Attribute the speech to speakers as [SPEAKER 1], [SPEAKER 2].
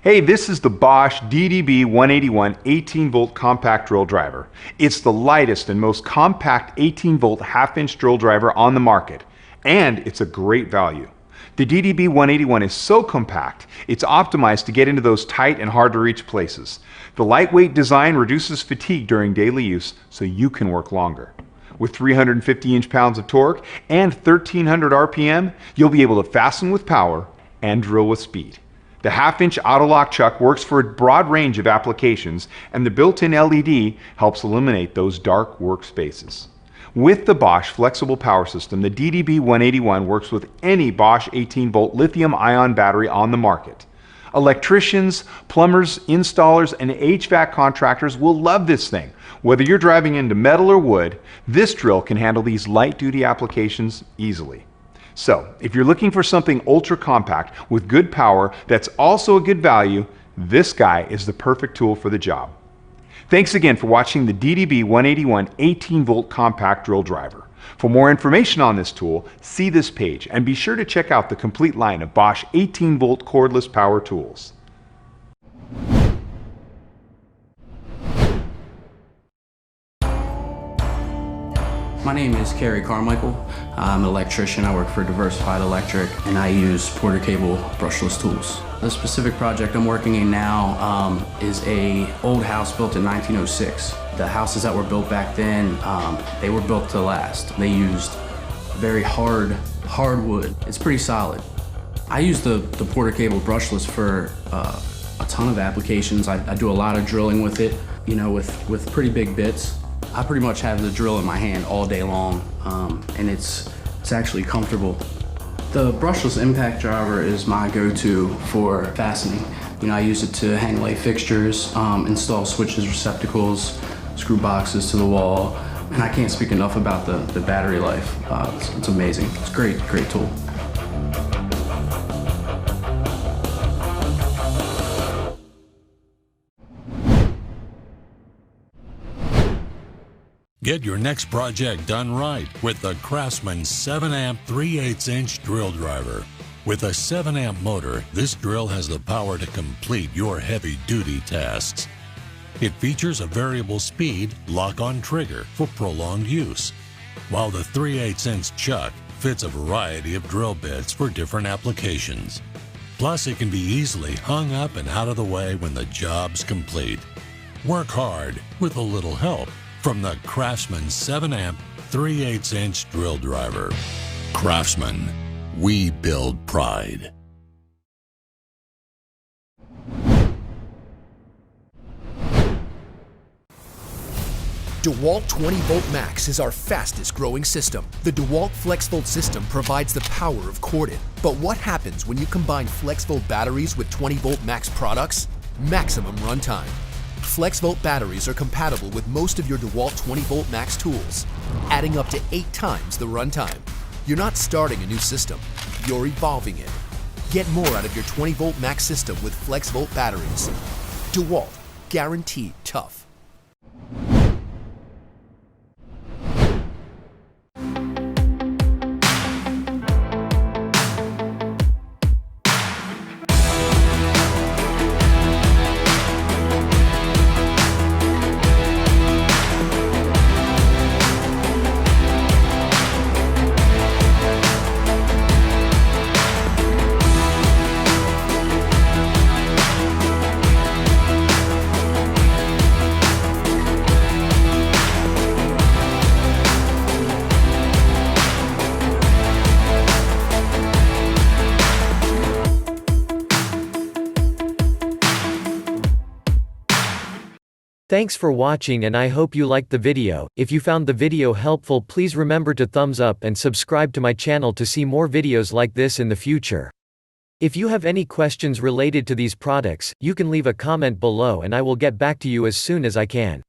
[SPEAKER 1] Hey, this is the Bosch DDB-181 18-volt compact drill driver. It's the lightest and most compact 18-volt half-inch drill driver on the market, and it's a great value. The DDB-181 is so compact, it's optimized to get into those tight and hard-to-reach places. The lightweight design reduces fatigue during daily use, so you can work longer. With 350 inch-pounds of torque and 1300 RPM, you'll be able to fasten with power and drill with speed. The half-inch auto-lock chuck works for a broad range of applications, and the built-in LED helps eliminate those dark workspaces. With the Bosch flexible power system, the DDB-181 works with any Bosch 18-volt lithium-ion battery on the market. Electricians, plumbers, installers, and HVAC contractors will love this thing. Whether you're driving into metal or wood, this drill can handle these light-duty applications easily. So, if you're looking for something ultra compact with good power that's also a good value, this guy is the perfect tool for the job. Thanks again for watching the DDB-181 18-volt compact drill driver. For more information on this tool, see this page and be sure to check out the complete line of Bosch 18-volt cordless power tools.
[SPEAKER 2] My name is Kerry Carmichael. I'm an electrician. I work for Diversified Electric, and I use Porter cable brushless tools. The specific project I'm working in now is an old house built in 1906. The houses that were built back then, they were built to last. They used very hard wood. It's pretty solid. I use the Porter cable brushless for a ton of applications. I do a lot of drilling with it, you know, with pretty big bits. I pretty much have the drill in my hand all day long, and it's actually comfortable. The brushless impact driver is my go-to for fastening. You know, I use it to hang light fixtures, install switches, receptacles, screw boxes to the wall, and I can't speak enough about the battery life. It's amazing. It's a great tool.
[SPEAKER 3] Get your next project done right with the Craftsman 7-amp 3/8-inch drill driver. With a 7-amp motor, this drill has the power to complete your heavy-duty tasks. It features a variable speed lock-on trigger for prolonged use, while the 3/8-inch chuck fits a variety of drill bits for different applications. Plus, it can be easily hung up and out of the way when the job's complete. Work hard with a little help from the Craftsman 7-amp 3/8-inch drill driver. Craftsman, we build pride.
[SPEAKER 4] DeWalt 20-volt Max is our fastest growing system. The DeWalt FlexVolt system provides the power of corded. But what happens when you combine FlexVolt batteries with 20-volt Max products? Maximum runtime. FlexVolt batteries are compatible with most of your DeWalt 20-volt Max tools, adding up to 8 times the runtime. You're not starting a new system, you're evolving it. Get more out of your 20-volt Max system with FlexVolt batteries. DeWalt, guaranteed tough.
[SPEAKER 5] Thanks for watching, and I hope you liked the video. If you found the video helpful, please remember to thumbs up and subscribe to my channel to see more videos like this in the future. If you have any questions related to these products, you can leave a comment below and I will get back to you as soon as I can.